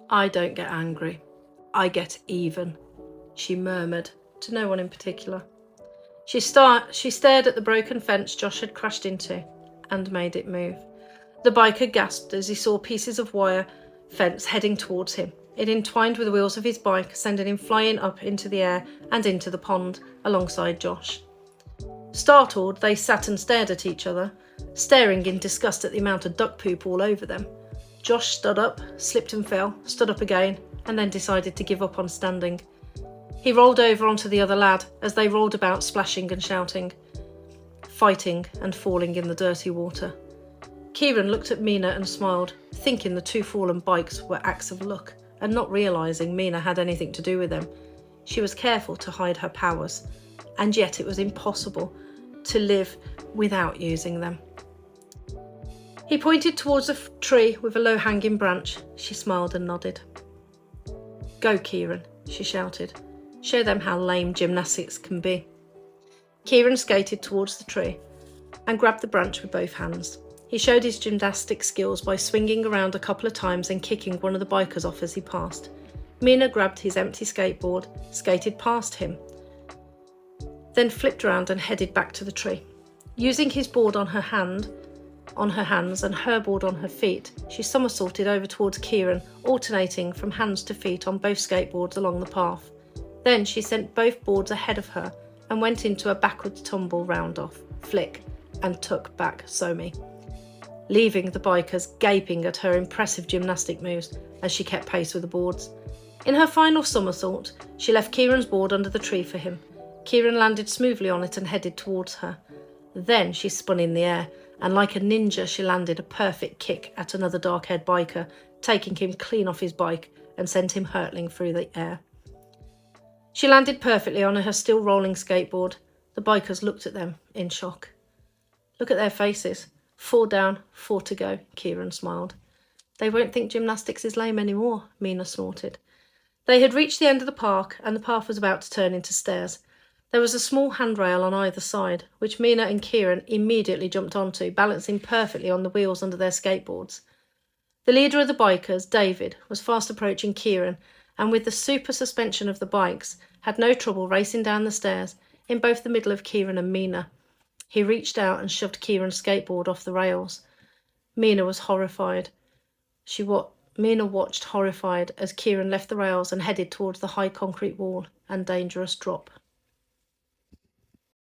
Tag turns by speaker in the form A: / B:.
A: I don't get angry. I get even, she murmured, to no one in particular. She stared at the broken fence Josh had crashed into and made it move. The biker gasped as he saw pieces of wire fence heading towards him. It entwined with the wheels of his bike, sending him flying up into the air and into the pond alongside Josh. Startled, they sat and stared at each other, staring in disgust at the amount of duck poop all over them. Josh stood up, slipped and fell, stood up again, and then decided to give up on standing. He rolled over onto the other lad as they rolled about, splashing and shouting, fighting and falling in the dirty water. Kieran looked at Mina and smiled, thinking the two fallen bikes were acts of luck, and not realising Mina had anything to do with them. She was careful to hide her powers, and yet it was impossible to live without using them. He pointed towards a tree with a low-hanging branch. She smiled and nodded. "Go, Kieran," she shouted. "Show them how lame gymnastics can be." Kieran skated towards the tree and grabbed the branch with both hands. He showed his gymnastic skills by swinging around a couple of times and kicking one of the bikers off as he passed. Mina grabbed his empty skateboard, skated past him, then flipped around and headed back to the tree. Using his board on her hands and her board on her feet, she somersaulted over towards Kieran, alternating from hands to feet on both skateboards along the path. Then she sent both boards ahead of her and went into a backwards tumble round-off, flick, and tuck back Somi, leaving the bikers gaping at her impressive gymnastic moves as she kept pace with the boards. In her final somersault, she left Kieran's board under the tree for him. Kieran landed smoothly on it and headed towards her. Then she spun in the air, and like a ninja she landed a perfect kick at another dark-haired biker, taking him clean off his bike and sent him hurtling through the air. She landed perfectly on her still rolling skateboard. The bikers looked at them in shock. "Look at their faces. 4 down, 4 to go," Kieran smiled. "They won't think gymnastics is lame anymore," Mina snorted. They had reached the end of the park and the path was about to turn into stairs. There was a small handrail on either side, which Mina and Kieran immediately jumped onto, balancing perfectly on the wheels under their skateboards. The leader of the bikers, David, was fast approaching Kieran, and with the super suspension of the bikes, had no trouble racing down the stairs, in both the middle of Kieran and Mina. He reached out and shoved Kieran's skateboard off the rails. Mina was horrified. Mina watched horrified as Kieran left the rails and headed towards the high concrete wall and dangerous drop.